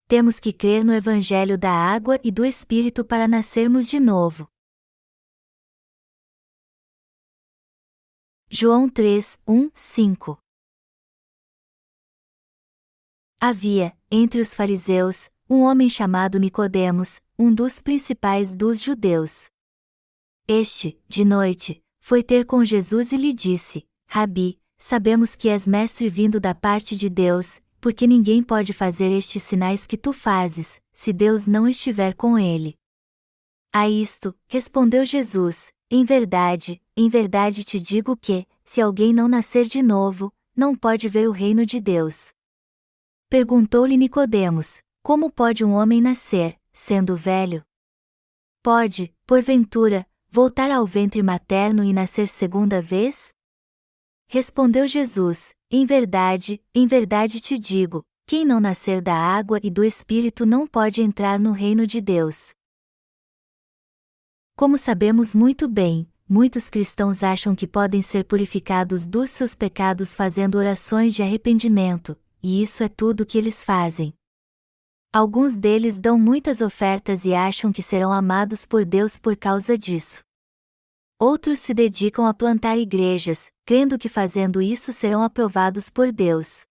temos que crer no Evangelho da água e do Espírito para nascermos de novo. João 3, 1, 5. Havia, entre os fariseus, um homem chamado Nicodemos, um dos principais dos judeus. Este, de noite, foi ter com Jesus e lhe disse: Rabi, sabemos que és mestre vindo da parte de Deus, porque ninguém pode fazer estes sinais que tu fazes, se Deus não estiver com ele. A isto, respondeu Jesus: em verdade te digo que, se alguém não nascer de novo, não pode ver o reino de Deus. Perguntou-lhe Nicodemos: como pode um homem nascer, sendo velho? Pode, porventura, voltar ao ventre materno e nascer segunda vez? Respondeu Jesus: em verdade te digo, quem não nascer da água e do Espírito não pode entrar no reino de Deus. Como sabemos muito bem, muitos cristãos acham que podem ser purificados dos seus pecados fazendo orações de arrependimento, e isso é tudo o que eles fazem. Alguns deles dão muitas ofertas e acham que serão amados por Deus por causa disso. Outros se dedicam a plantar igrejas, crendo que fazendo isso serão aprovados por Deus.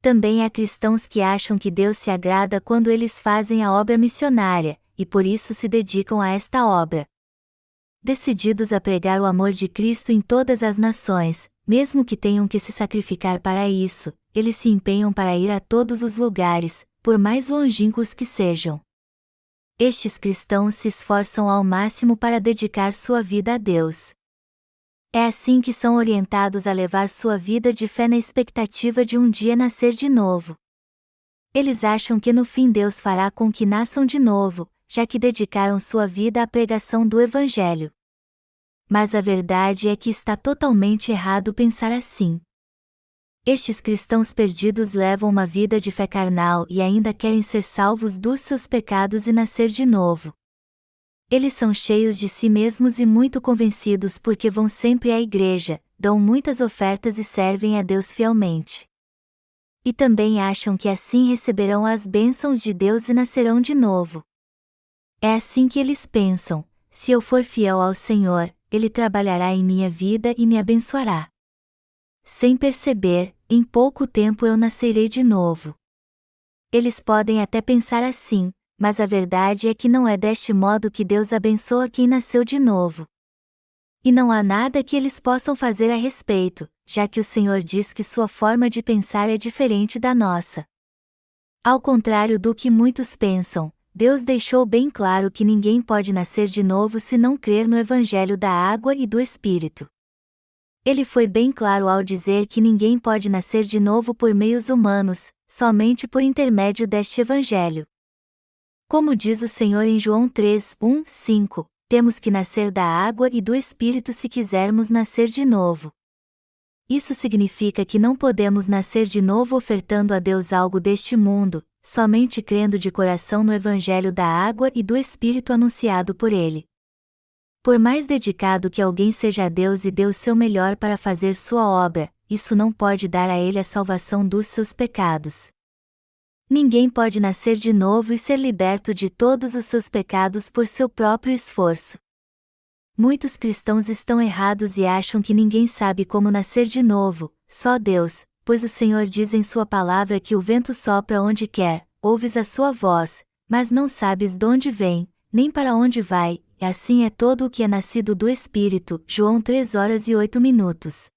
Também há cristãos que acham que Deus se agrada quando eles fazem a obra missionária, e por isso se dedicam a esta obra. Decididos a pregar o amor de Cristo em todas as nações, mesmo que tenham que se sacrificar para isso, eles se empenham para ir a todos os lugares, por mais longínquos que sejam. Estes cristãos se esforçam ao máximo para dedicar sua vida a Deus. É assim que são orientados a levar sua vida de fé na expectativa de um dia nascer de novo. Eles acham que no fim Deus fará com que nasçam de novo, já que dedicaram sua vida à pregação do Evangelho. Mas a verdade é que está totalmente errado pensar assim. Estes cristãos perdidos levam uma vida de fé carnal e ainda querem ser salvos dos seus pecados e nascer de novo. Eles são cheios de si mesmos e muito convencidos porque vão sempre à igreja, dão muitas ofertas e servem a Deus fielmente. E também acham que assim receberão as bênçãos de Deus e nascerão de novo. É assim que eles pensam: se eu for fiel ao Senhor, Ele trabalhará em minha vida e me abençoará. Sem perceber, em pouco tempo eu nascerei de novo. Eles podem até pensar assim, mas a verdade é que não é deste modo que Deus abençoa quem nasceu de novo. E não há nada que eles possam fazer a respeito, já que o Senhor diz que sua forma de pensar é diferente da nossa. Ao contrário do que muitos pensam, Deus deixou bem claro que ninguém pode nascer de novo se não crer no Evangelho da água e do Espírito. Ele foi bem claro ao dizer que ninguém pode nascer de novo por meios humanos, somente por intermédio deste Evangelho. Como diz o Senhor em João 3, 1, 5, temos que nascer da água e do Espírito se quisermos nascer de novo. Isso significa que não podemos nascer de novo ofertando a Deus algo deste mundo, somente crendo de coração no Evangelho da água e do Espírito anunciado por Ele. Por mais dedicado que alguém seja a Deus e dê o seu melhor para fazer sua obra, isso não pode dar a ele a salvação dos seus pecados. Ninguém pode nascer de novo e ser liberto de todos os seus pecados por seu próprio esforço. Muitos cristãos estão errados e acham que ninguém sabe como nascer de novo, só Deus, pois o Senhor diz em sua palavra que o vento sopra onde quer, ouves a sua voz, mas não sabes de onde vem, nem para onde vai, e assim é todo o que é nascido do Espírito. João 3:08.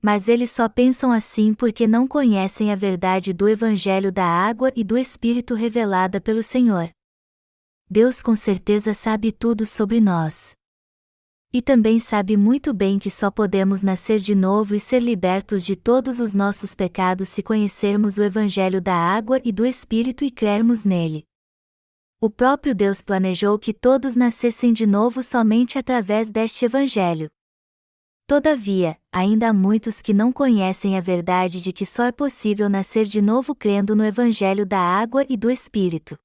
Mas eles só pensam assim porque não conhecem a verdade do Evangelho da água e do Espírito revelada pelo Senhor. Deus com certeza sabe tudo sobre nós. E também sabe muito bem que só podemos nascer de novo e ser libertos de todos os nossos pecados se conhecermos o Evangelho da água e do Espírito e crermos nele. O próprio Deus planejou que todos nascessem de novo somente através deste Evangelho. Todavia, ainda há muitos que não conhecem a verdade de que só é possível nascer de novo crendo no Evangelho da água e do Espírito.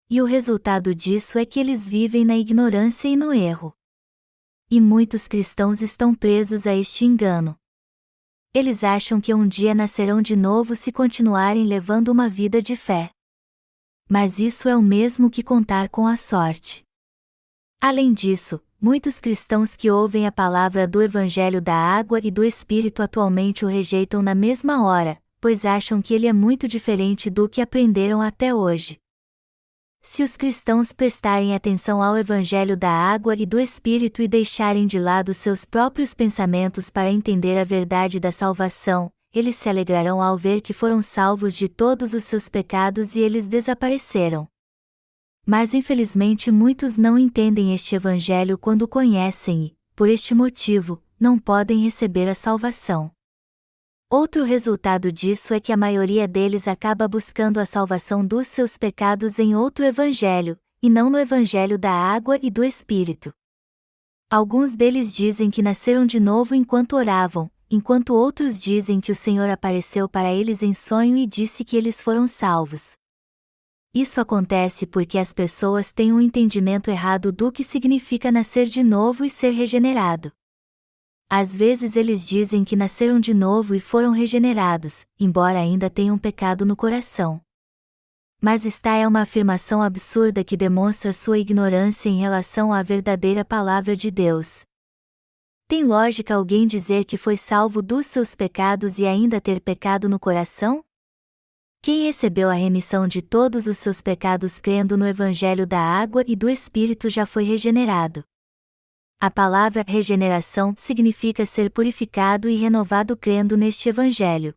E o resultado disso é que eles vivem na ignorância e no erro. E muitos cristãos estão presos a este engano. Eles acham que um dia nascerão de novo se continuarem levando uma vida de fé. Mas isso é o mesmo que contar com a sorte. Além disso, muitos cristãos que ouvem a palavra do Evangelho da Água e do Espírito atualmente o rejeitam na mesma hora, pois acham que ele é muito diferente do que aprenderam até hoje. Se os cristãos prestarem atenção ao Evangelho da Água e do Espírito e deixarem de lado seus próprios pensamentos para entender a verdade da salvação, eles se alegrarão ao ver que foram salvos de todos os seus pecados e eles desapareceram. Mas infelizmente muitos não entendem este Evangelho quando o conhecem e, por este motivo, não podem receber a salvação. Outro resultado disso é que a maioria deles acaba buscando a salvação dos seus pecados em outro evangelho, e não no Evangelho da Água e do Espírito. Alguns deles dizem que nasceram de novo enquanto oravam, enquanto outros dizem que o Senhor apareceu para eles em sonho e disse que eles foram salvos. Isso acontece porque as pessoas têm um entendimento errado do que significa nascer de novo e ser regenerado. Às vezes eles dizem que nasceram de novo e foram regenerados, embora ainda tenham pecado no coração. Mas esta é uma afirmação absurda que demonstra sua ignorância em relação à verdadeira palavra de Deus. Tem lógica alguém dizer que foi salvo dos seus pecados e ainda ter pecado no coração? Quem recebeu a remissão de todos os seus pecados crendo no Evangelho da Água e do Espírito já foi regenerado. A palavra regeneração significa ser purificado e renovado crendo neste Evangelho.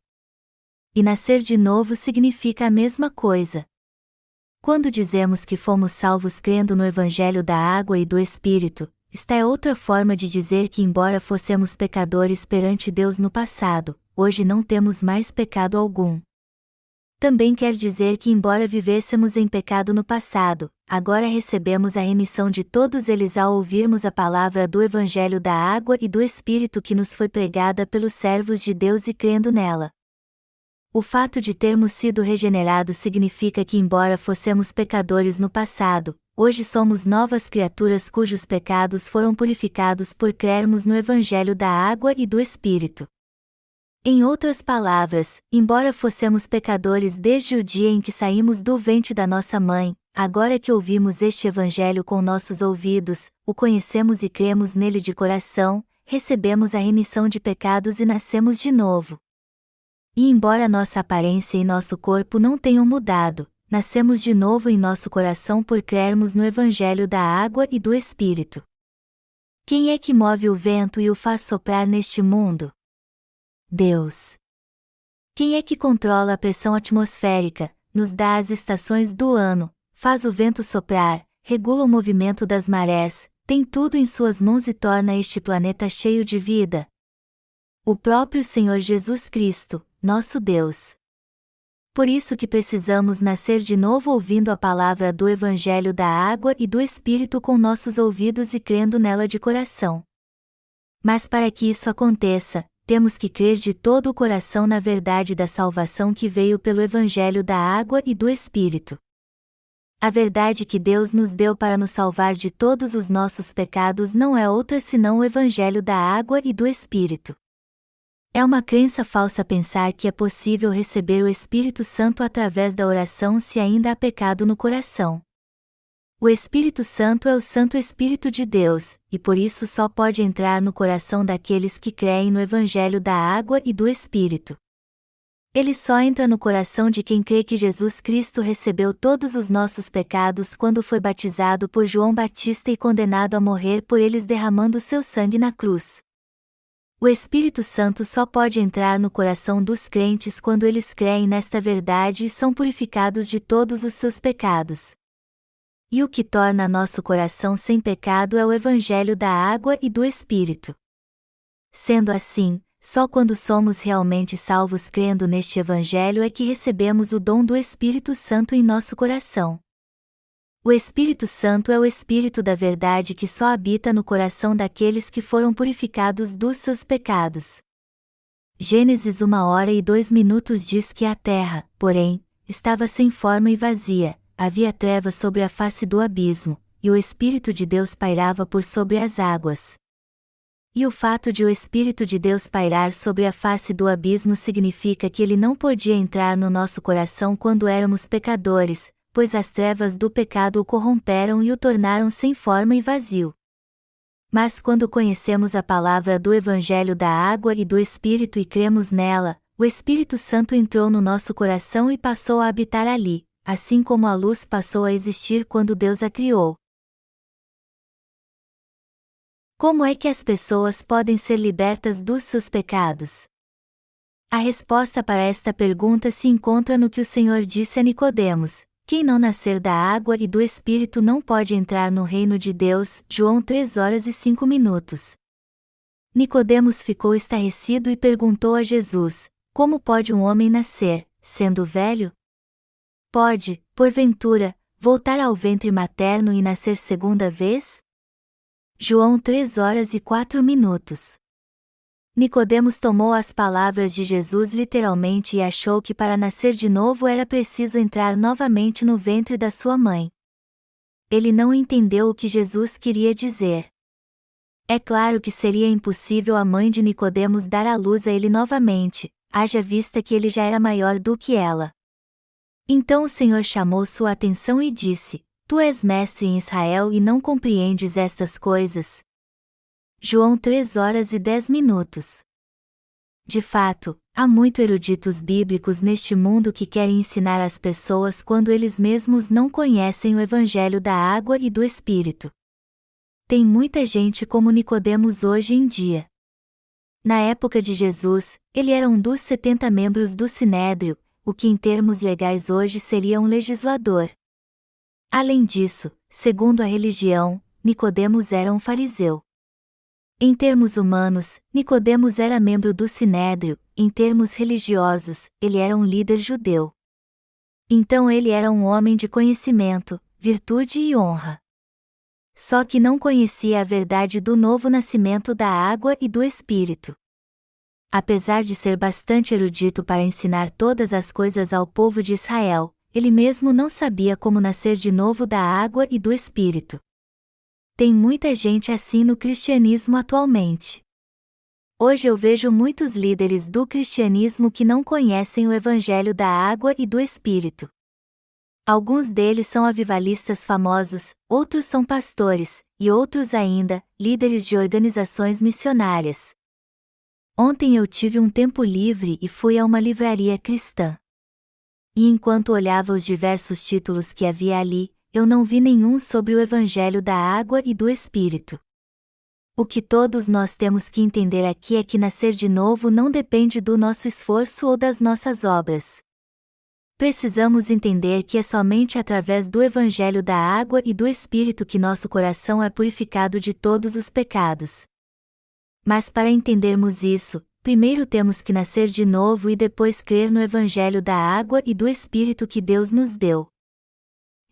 E nascer de novo significa a mesma coisa. Quando dizemos que fomos salvos crendo no Evangelho da Água e do Espírito, esta é outra forma de dizer que, embora fossemos pecadores perante Deus no passado, hoje não temos mais pecado algum. Também quer dizer que, embora vivêssemos em pecado no passado, agora recebemos a remissão de todos eles ao ouvirmos a palavra do Evangelho da Água e do Espírito que nos foi pregada pelos servos de Deus e crendo nela. O fato de termos sido regenerados significa que, embora fossemos pecadores no passado, hoje somos novas criaturas cujos pecados foram purificados por crermos no Evangelho da Água e do Espírito. Em outras palavras, embora fossemos pecadores desde o dia em que saímos do ventre da nossa mãe, agora que ouvimos este Evangelho com nossos ouvidos, o conhecemos e cremos nele de coração, recebemos a remissão de pecados e nascemos de novo. E embora nossa aparência e nosso corpo não tenham mudado, nascemos de novo em nosso coração por crermos no Evangelho da Água e do Espírito. Quem é que move o vento e o faz soprar neste mundo? Deus. Quem é que controla a pressão atmosférica, nos dá as estações do ano, faz o vento soprar, regula o movimento das marés, tem tudo em suas mãos e torna este planeta cheio de vida? O próprio Senhor Jesus Cristo, nosso Deus. Por isso que precisamos nascer de novo ouvindo a palavra do Evangelho da Água e do Espírito com nossos ouvidos e crendo nela de coração. Mas para que isso aconteça, temos que crer de todo o coração na verdade da salvação que veio pelo Evangelho da Água e do Espírito. A verdade que Deus nos deu para nos salvar de todos os nossos pecados não é outra senão o Evangelho da Água e do Espírito. É uma crença falsa pensar que é possível receber o Espírito Santo através da oração se ainda há pecado no coração. O Espírito Santo é o Santo Espírito de Deus, e por isso só pode entrar no coração daqueles que creem no Evangelho da Água e do Espírito. Ele só entra no coração de quem crê que Jesus Cristo recebeu todos os nossos pecados quando foi batizado por João Batista e condenado a morrer por eles derramando seu sangue na cruz. O Espírito Santo só pode entrar no coração dos crentes quando eles creem nesta verdade e são purificados de todos os seus pecados. E o que torna nosso coração sem pecado é o Evangelho da Água e do Espírito. Sendo assim, só quando somos realmente salvos crendo neste Evangelho é que recebemos o dom do Espírito Santo em nosso coração. O Espírito Santo é o Espírito da verdade que só habita no coração daqueles que foram purificados dos seus pecados. Gênesis 1h02 diz que a terra, porém, estava sem forma e vazia. Havia trevas sobre a face do abismo, e o Espírito de Deus pairava por sobre as águas. E o fato de o Espírito de Deus pairar sobre a face do abismo significa que ele não podia entrar no nosso coração quando éramos pecadores, pois as trevas do pecado o corromperam e o tornaram sem forma e vazio. Mas quando conhecemos a palavra do Evangelho da água e do Espírito e cremos nela, o Espírito Santo entrou no nosso coração e passou a habitar ali, assim como a luz passou a existir quando Deus a criou. Como é que as pessoas podem ser libertas dos seus pecados? A resposta para esta pergunta se encontra no que o Senhor disse a Nicodemos: quem não nascer da água e do Espírito não pode entrar no reino de Deus. João 3:05. Nicodemos ficou estarrecido e perguntou a Jesus: como pode um homem nascer, sendo velho? Pode, porventura, voltar ao ventre materno e nascer segunda vez? João 3:04. Nicodemos tomou as palavras de Jesus literalmente e achou que para nascer de novo era preciso entrar novamente no ventre da sua mãe. Ele não entendeu o que Jesus queria dizer. É claro que seria impossível a mãe de Nicodemos dar à luz a ele novamente, haja vista que ele já era maior do que ela. Então o Senhor chamou sua atenção e disse: tu és mestre em Israel e não compreendes estas coisas? João 3:10. De fato, há muito eruditos bíblicos neste mundo que querem ensinar as pessoas quando eles mesmos não conhecem o Evangelho da água e do Espírito. Tem muita gente como Nicodemos hoje em dia. Na época de Jesus, ele era um dos 70 membros do Sinédrio, o que em termos legais hoje seria um legislador. Além disso, segundo a religião, Nicodemos era um fariseu. Em termos humanos, Nicodemos era membro do Sinédrio, em termos religiosos, ele era um líder judeu. Então ele era um homem de conhecimento, virtude e honra. Só que não conhecia a verdade do novo nascimento da água e do Espírito. Apesar de ser bastante erudito para ensinar todas as coisas ao povo de Israel, ele mesmo não sabia como nascer de novo da água e do Espírito. Tem muita gente assim no cristianismo atualmente. Hoje eu vejo muitos líderes do cristianismo que não conhecem o Evangelho da água e do Espírito. Alguns deles são avivalistas famosos, outros são pastores, e outros ainda, líderes de organizações missionárias. Ontem eu tive um tempo livre e fui a uma livraria cristã. E enquanto olhava os diversos títulos que havia ali, eu não vi nenhum sobre o Evangelho da água e do Espírito. O que todos nós temos que entender aqui é que nascer de novo não depende do nosso esforço ou das nossas obras. Precisamos entender que é somente através do Evangelho da água e do Espírito que nosso coração é purificado de todos os pecados. Mas para entendermos isso, primeiro temos que nascer de novo e depois crer no Evangelho da água e do Espírito que Deus nos deu.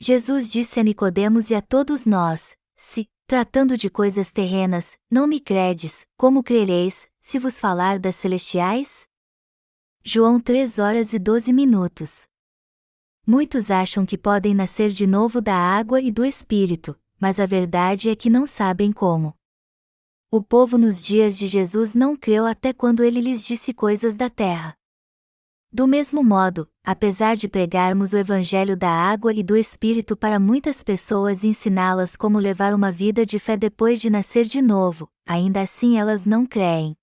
Jesus disse a Nicodemos e a todos nós: se, tratando de coisas terrenas, não me credes, como crereis, se vos falar das celestiais? João 3:12. Muitos acham que podem nascer de novo da água e do Espírito, mas a verdade é que não sabem como. O povo nos dias de Jesus não creu até quando ele lhes disse coisas da terra. Do mesmo modo, apesar de pregarmos o Evangelho da água e do Espírito para muitas pessoas e ensiná-las como levar uma vida de fé depois de nascer de novo, ainda assim elas não creem.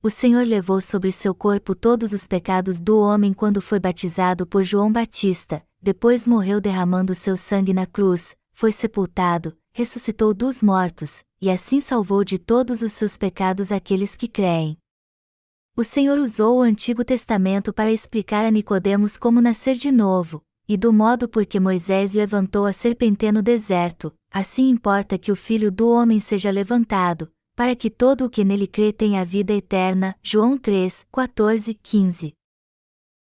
O Senhor levou sobre seu corpo todos os pecados do homem quando foi batizado por João Batista, depois morreu derramando seu sangue na cruz, foi sepultado, ressuscitou dos mortos, e assim salvou de todos os seus pecados aqueles que creem. O Senhor usou o Antigo Testamento para explicar a Nicodemos como nascer de novo, e do modo por que Moisés levantou a serpente no deserto, assim importa que o Filho do Homem seja levantado, para que todo o que nele crê tenha a vida eterna. João 3:14-15.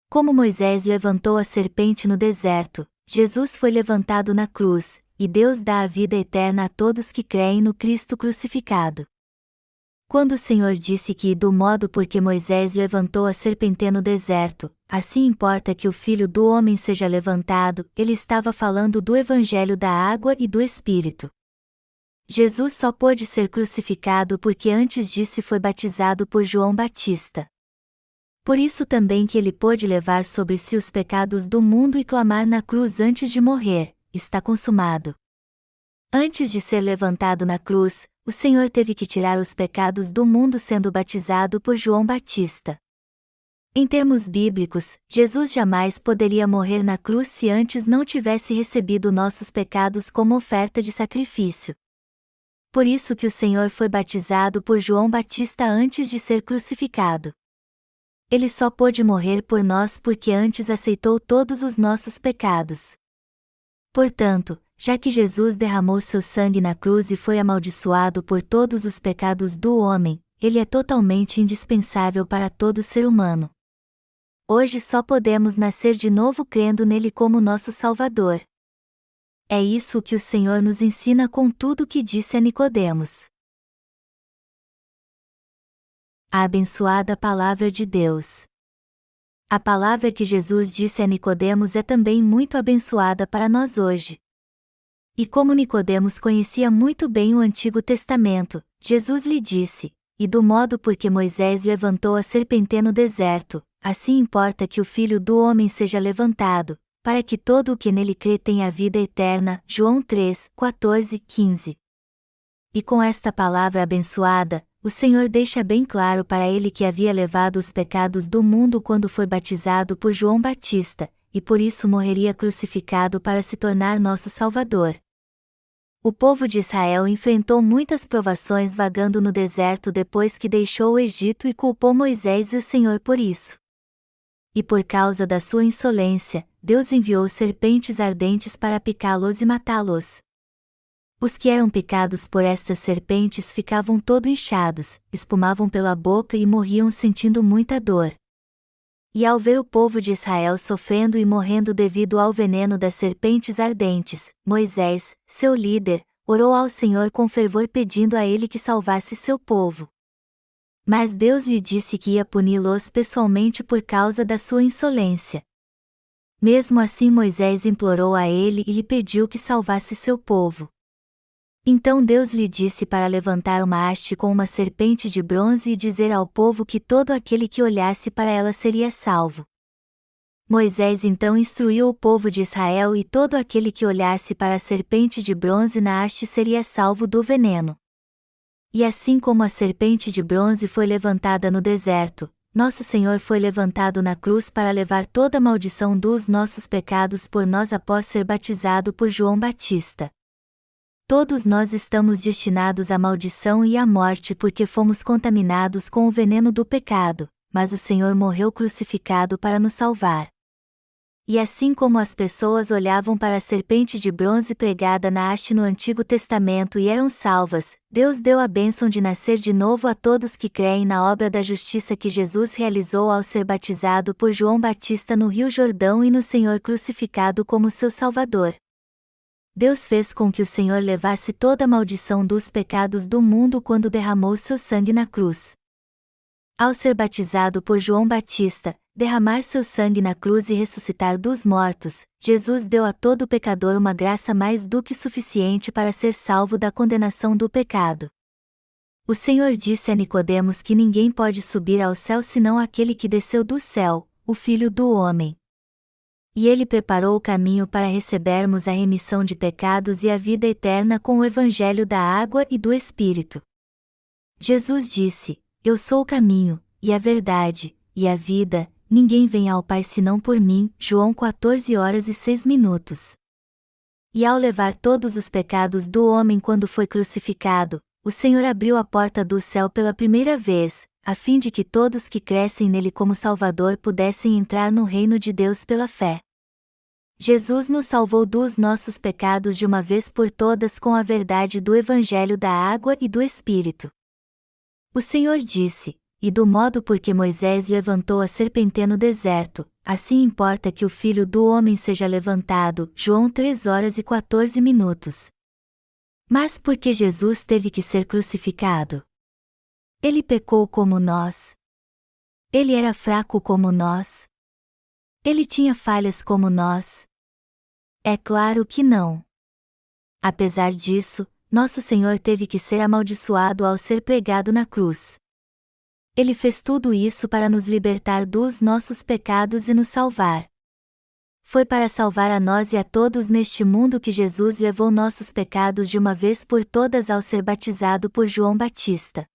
Como Moisés levantou a serpente no deserto, Jesus foi levantado na cruz, e Deus dá a vida eterna a todos que creem no Cristo crucificado. Quando o Senhor disse que, do modo por que Moisés levantou a serpente no deserto, assim importa que o Filho do Homem seja levantado, ele estava falando do Evangelho da água e do Espírito. Jesus só pôde ser crucificado porque antes disso foi batizado por João Batista. Por isso também que ele pôde levar sobre si os pecados do mundo e clamar na cruz antes de morrer: está consumado. Antes de ser levantado na cruz, o Senhor teve que tirar os pecados do mundo sendo batizado por João Batista. Em termos bíblicos, Jesus jamais poderia morrer na cruz se antes não tivesse recebido nossos pecados como oferta de sacrifício. Por isso que o Senhor foi batizado por João Batista antes de ser crucificado. Ele só pôde morrer por nós porque antes aceitou todos os nossos pecados. Portanto, já que Jesus derramou seu sangue na cruz e foi amaldiçoado por todos os pecados do homem, ele é totalmente indispensável para todo ser humano. Hoje só podemos nascer de novo crendo nele como nosso Salvador. É isso que o Senhor nos ensina com tudo o que disse a Nicodemos. A abençoada Palavra de Deus. A palavra que Jesus disse a Nicodemos é também muito abençoada para nós hoje. E como Nicodemos conhecia muito bem o Antigo Testamento, Jesus lhe disse: e do modo por que Moisés levantou a serpente no deserto, assim importa que o Filho do Homem seja levantado, para que todo o que nele crê tenha a vida eterna. João 3, 14, 15. E com esta palavra abençoada, o Senhor deixa bem claro para ele que havia levado os pecados do mundo quando foi batizado por João Batista, e por isso morreria crucificado para se tornar nosso Salvador. O povo de Israel enfrentou muitas provações vagando no deserto depois que deixou o Egito e culpou Moisés e o Senhor por isso. E por causa da sua insolência, Deus enviou serpentes ardentes para picá-los e matá-los. Os que eram picados por estas serpentes ficavam todo inchados, espumavam pela boca e morriam sentindo muita dor. E ao ver o povo de Israel sofrendo e morrendo devido ao veneno das serpentes ardentes, Moisés, seu líder, orou ao Senhor com fervor pedindo a ele que salvasse seu povo. Mas Deus lhe disse que ia puni-los pessoalmente por causa da sua insolência. Mesmo assim Moisés implorou a ele e lhe pediu que salvasse seu povo. Então Deus lhe disse para levantar uma haste com uma serpente de bronze e dizer ao povo que todo aquele que olhasse para ela seria salvo. Moisés então instruiu o povo de Israel e todo aquele que olhasse para a serpente de bronze na haste seria salvo do veneno. E assim como a serpente de bronze foi levantada no deserto, nosso Senhor foi levantado na cruz para levar toda a maldição dos nossos pecados por nós após ser batizado por João Batista. Todos nós estamos destinados à maldição e à morte porque fomos contaminados com o veneno do pecado, mas o Senhor morreu crucificado para nos salvar. E assim como as pessoas olhavam para a serpente de bronze pregada na haste no Antigo Testamento e eram salvas, Deus deu a bênção de nascer de novo a todos que creem na obra da justiça que Jesus realizou ao ser batizado por João Batista no Rio Jordão e no Senhor crucificado como seu Salvador. Deus fez com que o Senhor levasse toda a maldição dos pecados do mundo quando derramou seu sangue na cruz. Ao ser batizado por João Batista, derramar seu sangue na cruz e ressuscitar dos mortos, Jesus deu a todo pecador uma graça mais do que suficiente para ser salvo da condenação do pecado. O Senhor disse a Nicodemos que ninguém pode subir ao céu senão aquele que desceu do céu, o Filho do Homem. E ele preparou o caminho para recebermos a remissão de pecados e a vida eterna com o Evangelho da água e do Espírito. Jesus disse: Eu sou o caminho, e a verdade, e a vida, ninguém vem ao Pai senão por mim. João 14h06. E ao levar todos os pecados do homem quando foi crucificado, o Senhor abriu a porta do céu pela primeira vez, a fim de que todos que crescem nele como Salvador pudessem entrar no reino de Deus pela fé. Jesus nos salvou dos nossos pecados de uma vez por todas com a verdade do Evangelho da água e do Espírito. O Senhor disse: E do modo por que Moisés levantou a serpente no deserto, assim importa que o Filho do Homem seja levantado. João 3h14. Mas por que Jesus teve que ser crucificado? Ele pecou como nós? Ele era fraco como nós? Ele tinha falhas como nós? É claro que não. Apesar disso, nosso Senhor teve que ser amaldiçoado ao ser pregado na cruz. Ele fez tudo isso para nos libertar dos nossos pecados e nos salvar. Foi para salvar a nós e a todos neste mundo que Jesus levou nossos pecados de uma vez por todas ao ser batizado por João Batista.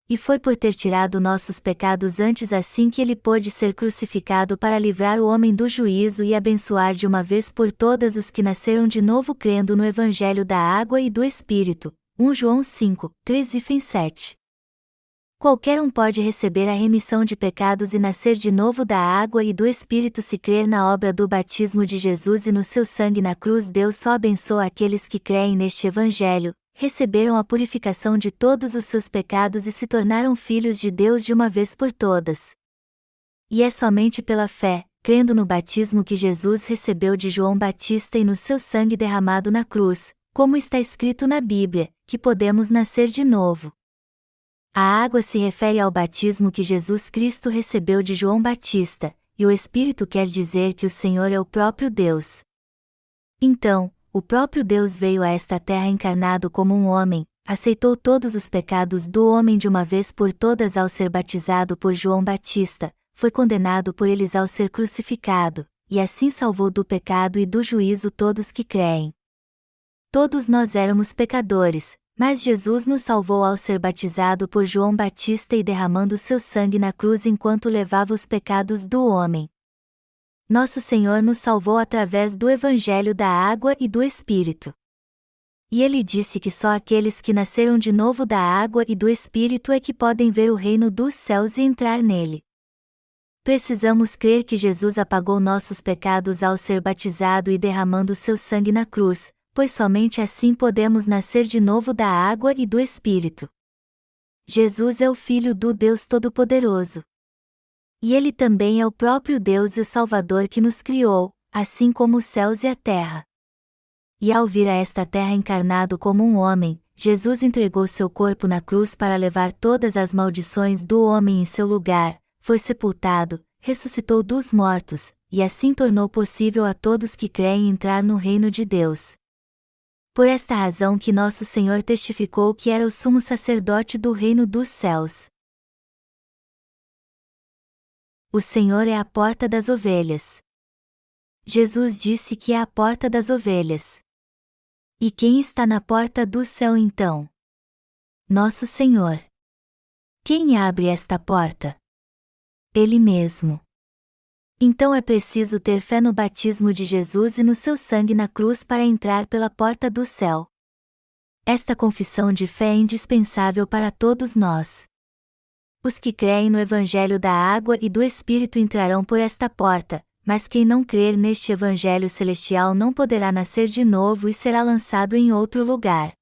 E foi por ter tirado nossos pecados antes assim que ele pôde ser crucificado para livrar o homem do juízo e abençoar de uma vez por todas os que nasceram de novo crendo no Evangelho da Água e do Espírito. 1 João 5, 3-7. Qualquer um pode receber a remissão de pecados e nascer de novo da água e do Espírito se crer na obra do batismo de Jesus e no seu sangue na cruz. Deus só abençoa aqueles que creem neste Evangelho, receberam a purificação de todos os seus pecados e se tornaram filhos de Deus de uma vez por todas. E é somente pela fé, crendo no batismo que Jesus recebeu de João Batista e no seu sangue derramado na cruz, como está escrito na Bíblia, que podemos nascer de novo. A água se refere ao batismo que Jesus Cristo recebeu de João Batista, e o Espírito quer dizer que o Senhor é o próprio Deus. Então, o próprio Deus veio a esta terra encarnado como um homem, aceitou todos os pecados do homem de uma vez por todas ao ser batizado por João Batista, foi condenado por eles ao ser crucificado, e assim salvou do pecado e do juízo todos que creem. Todos nós éramos pecadores, mas Jesus nos salvou ao ser batizado por João Batista e derramando seu sangue na cruz enquanto levava os pecados do homem. Nosso Senhor nos salvou através do Evangelho da Água e do Espírito. E ele disse que só aqueles que nasceram de novo da água e do Espírito é que podem ver o reino dos céus e entrar nele. Precisamos crer que Jesus apagou nossos pecados ao ser batizado e derramando seu sangue na cruz, pois somente assim podemos nascer de novo da água e do Espírito. Jesus é o Filho do Deus Todo-Poderoso. E ele também é o próprio Deus e o Salvador que nos criou, assim como os céus e a terra. E ao vir a esta terra encarnado como um homem, Jesus entregou seu corpo na cruz para levar todas as maldições do homem em seu lugar, foi sepultado, ressuscitou dos mortos, e assim tornou possível a todos que creem entrar no reino de Deus. Por esta razão que nosso Senhor testificou que era o sumo sacerdote do reino dos céus. O Senhor é a porta das ovelhas. Jesus disse que é a porta das ovelhas. E quem está na porta do céu então? Nosso Senhor. Quem abre esta porta? Ele mesmo. Então é preciso ter fé no batismo de Jesus e no seu sangue na cruz para entrar pela porta do céu. Esta confissão de fé é indispensável para todos nós. Os que creem no Evangelho da Água e do Espírito entrarão por esta porta, mas quem não crer neste Evangelho celestial não poderá nascer de novo e será lançado em outro lugar.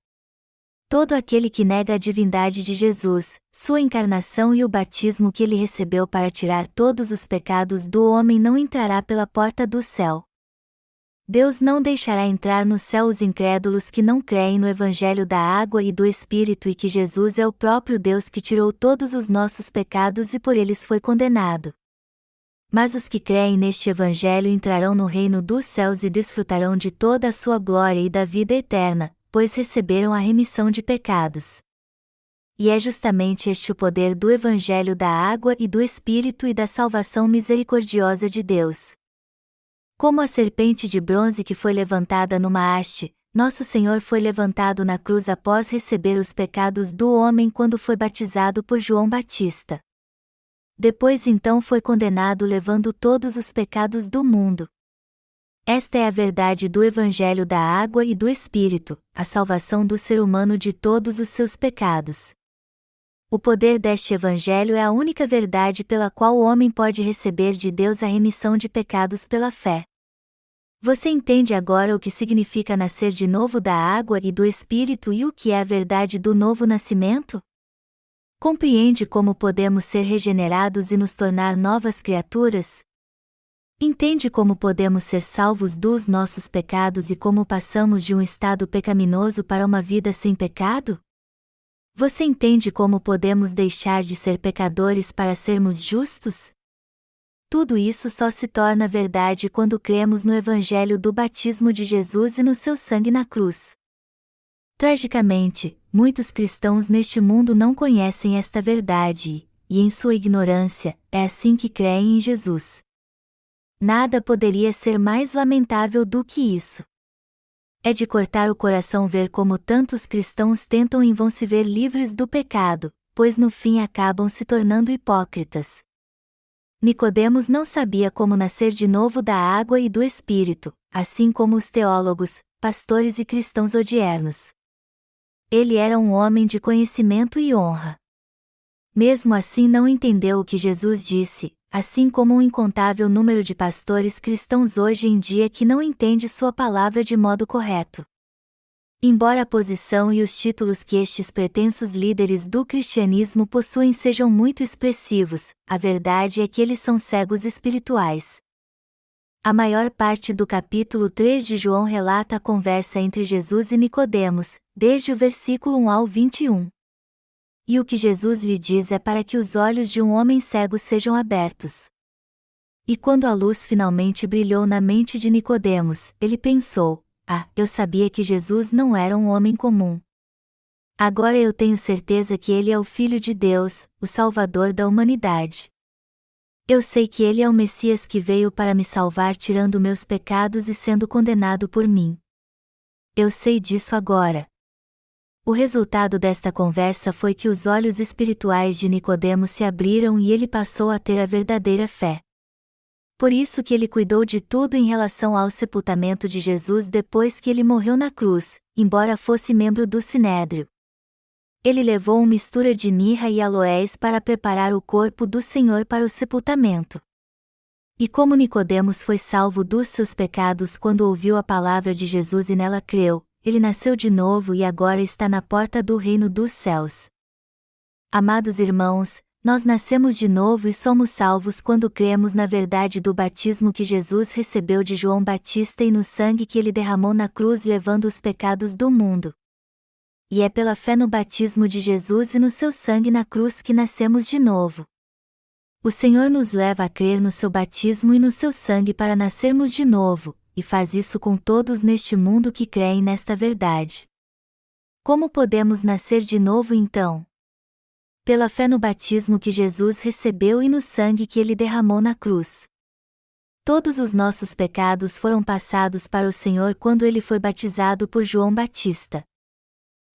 Todo aquele que nega a divindade de Jesus, sua encarnação e o batismo que ele recebeu para tirar todos os pecados do homem não entrará pela porta do céu. Deus não deixará entrar no céu os incrédulos que não creem no Evangelho da Água e do Espírito e que Jesus é o próprio Deus que tirou todos os nossos pecados e por eles foi condenado. Mas os que creem neste Evangelho entrarão no reino dos céus e desfrutarão de toda a sua glória e da vida eterna, pois receberam a remissão de pecados. E é justamente este o poder do Evangelho da Água e do Espírito e da salvação misericordiosa de Deus. Como a serpente de bronze que foi levantada numa haste, nosso Senhor foi levantado na cruz após receber os pecados do homem quando foi batizado por João Batista. Depois então foi condenado levando todos os pecados do mundo. Esta é a verdade do Evangelho da Água e do Espírito, a salvação do ser humano de todos os seus pecados. O poder deste Evangelho é a única verdade pela qual o homem pode receber de Deus a remissão de pecados pela fé. Você entende agora o que significa nascer de novo da água e do Espírito e o que é a verdade do novo nascimento? Compreende como podemos ser regenerados e nos tornar novas criaturas? Entende como podemos ser salvos dos nossos pecados e como passamos de um estado pecaminoso para uma vida sem pecado? Você entende como podemos deixar de ser pecadores para sermos justos? Tudo isso só se torna verdade quando cremos no Evangelho do batismo de Jesus e no seu sangue na cruz. Tragicamente, muitos cristãos neste mundo não conhecem esta verdade e em sua ignorância, é assim que creem em Jesus. Nada poderia ser mais lamentável do que isso. É de cortar o coração ver como tantos cristãos tentam em vão se ver livres do pecado, pois no fim acabam se tornando hipócritas. Nicodemos não sabia como nascer de novo da água e do Espírito, assim como os teólogos, pastores e cristãos odiernos. Ele era um homem de conhecimento e honra. Mesmo assim não entendeu o que Jesus disse, assim como um incontável número de pastores cristãos hoje em dia que não entende sua palavra de modo correto. Embora a posição e os títulos que estes pretensos líderes do cristianismo possuem sejam muito expressivos, a verdade é que eles são cegos espirituais. A maior parte do capítulo 3 de João relata a conversa entre Jesus e Nicodemos, desde o versículo 1 ao 21. E o que Jesus lhe diz é para que os olhos de um homem cego sejam abertos. E quando a luz finalmente brilhou na mente de Nicodemos, ele pensou: eu sabia que Jesus não era um homem comum. Agora eu tenho certeza que ele é o Filho de Deus, o Salvador da humanidade. Eu sei que ele é o Messias que veio para me salvar tirando meus pecados e sendo condenado por mim. Eu sei disso agora. O resultado desta conversa foi que os olhos espirituais de Nicodemos se abriram e ele passou a ter a verdadeira fé. Por isso que ele cuidou de tudo em relação ao sepultamento de Jesus depois que ele morreu na cruz, embora fosse membro do Sinédrio. Ele levou uma mistura de mirra e aloés para preparar o corpo do Senhor para o sepultamento. E como Nicodemos foi salvo dos seus pecados quando ouviu a palavra de Jesus e nela creu, ele nasceu de novo e agora está na porta do reino dos céus. Amados irmãos, nós nascemos de novo e somos salvos quando cremos na verdade do batismo que Jesus recebeu de João Batista e no sangue que ele derramou na cruz levando os pecados do mundo. E é pela fé no batismo de Jesus e no seu sangue na cruz que nascemos de novo. O Senhor nos leva a crer no seu batismo e no seu sangue para nascermos de novo, e faz isso com todos neste mundo que creem nesta verdade. Como podemos nascer de novo então? Pela fé no batismo que Jesus recebeu e no sangue que ele derramou na cruz. Todos os nossos pecados foram passados para o Senhor quando ele foi batizado por João Batista.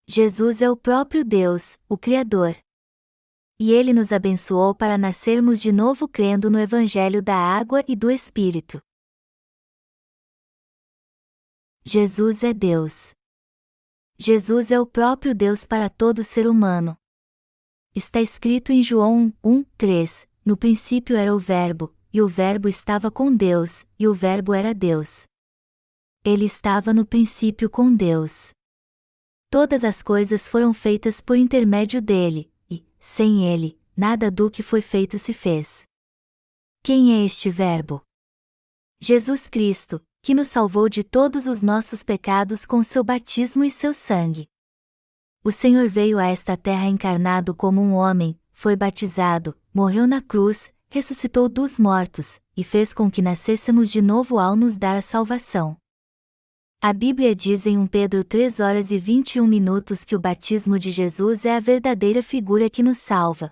Jesus é o próprio Deus, o Criador. E ele nos abençoou para nascermos de novo crendo no Evangelho da água e do Espírito. Jesus é Deus. Jesus é o próprio Deus para todo ser humano. Está escrito em João 1:3, no princípio era o Verbo, e o Verbo estava com Deus, e o Verbo era Deus. Ele estava no princípio com Deus. Todas as coisas foram feitas por intermédio dele, e, sem ele, nada do que foi feito se fez. Quem é este Verbo? Jesus Cristo, que nos salvou de todos os nossos pecados com seu batismo e seu sangue. O Senhor veio a esta terra encarnado como um homem, foi batizado, morreu na cruz, ressuscitou dos mortos, e fez com que nascêssemos de novo ao nos dar a salvação. A Bíblia diz em 1 Pedro 3:21 que o batismo de Jesus é a verdadeira figura que nos salva.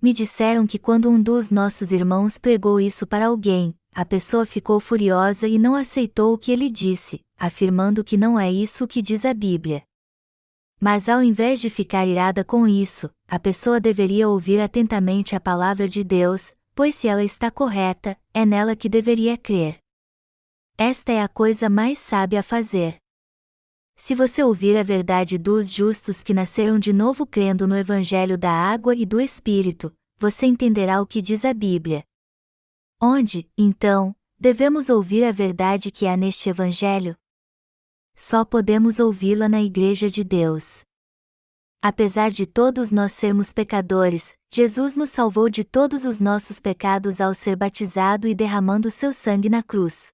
Me disseram que quando um dos nossos irmãos pregou isso para alguém, a pessoa ficou furiosa e não aceitou o que ele disse, afirmando que não é isso o que diz a Bíblia. Mas ao invés de ficar irada com isso, a pessoa deveria ouvir atentamente a palavra de Deus, pois se ela está correta, é nela que deveria crer. Esta é a coisa mais sábia a fazer. Se você ouvir a verdade dos justos que nasceram de novo crendo no Evangelho da água e do Espírito, você entenderá o que diz a Bíblia. Onde, então, devemos ouvir a verdade que há neste Evangelho? Só podemos ouvi-la na Igreja de Deus. Apesar de todos nós sermos pecadores, Jesus nos salvou de todos os nossos pecados ao ser batizado e derramando seu sangue na cruz.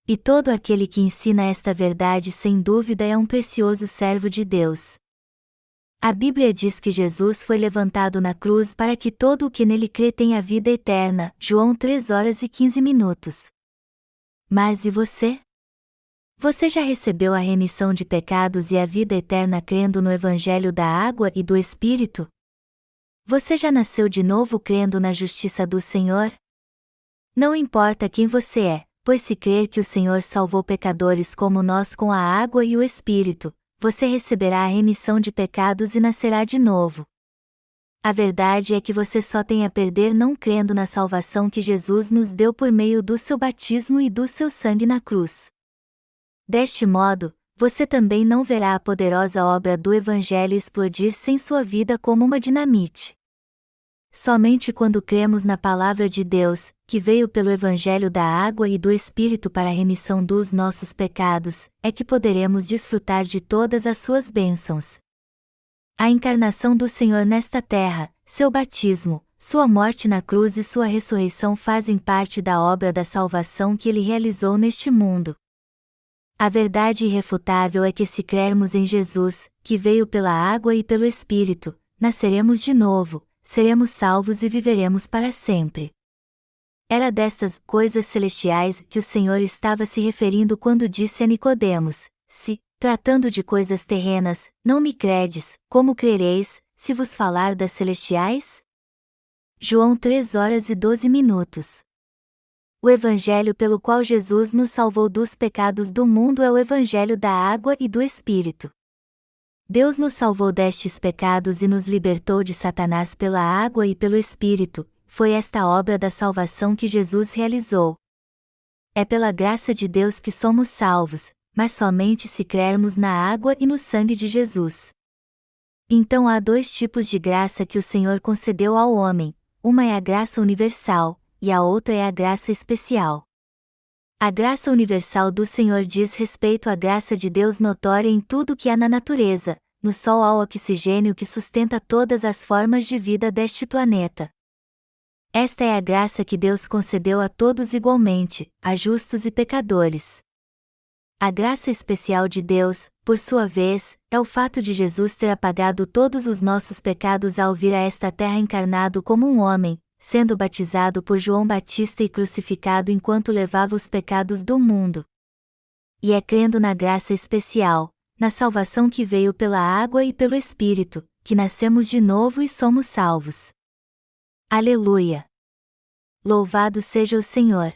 E todo aquele que ensina esta verdade sem dúvida é um precioso servo de Deus. A Bíblia diz que Jesus foi levantado na cruz para que todo o que nele crê tenha vida eterna, João 3:15. Mas e você? Você já recebeu a remissão de pecados e a vida eterna crendo no Evangelho da água e do Espírito? Você já nasceu de novo crendo na justiça do Senhor? Não importa quem você é, pois se crer que o Senhor salvou pecadores como nós com a água e o Espírito, você receberá a remissão de pecados e nascerá de novo. A verdade é que você só tem a perder não crendo na salvação que Jesus nos deu por meio do seu batismo e do seu sangue na cruz. Deste modo, você também não verá a poderosa obra do Evangelho explodir sem sua vida como uma dinamite. Somente quando cremos na Palavra de Deus, que veio pelo Evangelho da água e do Espírito para a remissão dos nossos pecados, é que poderemos desfrutar de todas as suas bênçãos. A encarnação do Senhor nesta terra, seu batismo, sua morte na cruz e sua ressurreição fazem parte da obra da salvação que ele realizou neste mundo. A verdade irrefutável é que se crermos em Jesus, que veio pela água e pelo Espírito, nasceremos de novo, seremos salvos e viveremos para sempre. Era destas coisas celestiais que o Senhor estava se referindo quando disse a Nicodemos: se, tratando de coisas terrenas, não me credes, como crereis, se vos falar das celestiais? João 3:12. O Evangelho pelo qual Jesus nos salvou dos pecados do mundo é o Evangelho da água e do Espírito. Deus nos salvou destes pecados e nos libertou de Satanás pela água e pelo Espírito, foi esta a obra da salvação que Jesus realizou. É pela graça de Deus que somos salvos, mas somente se crermos na água e no sangue de Jesus. Então há dois tipos de graça que o Senhor concedeu ao homem, uma é a graça universal, e a outra é a graça especial. A graça universal do Senhor diz respeito à graça de Deus notória em tudo que há na natureza, no sol ao oxigênio que sustenta todas as formas de vida deste planeta. Esta é a graça que Deus concedeu a todos igualmente, a justos e pecadores. A graça especial de Deus, por sua vez, é o fato de Jesus ter apagado todos os nossos pecados ao vir a esta terra encarnado como um homem, sendo batizado por João Batista e crucificado enquanto levava os pecados do mundo. E é crendo na graça especial, na salvação que veio pela água e pelo Espírito, que nascemos de novo e somos salvos. Aleluia! Louvado seja o Senhor!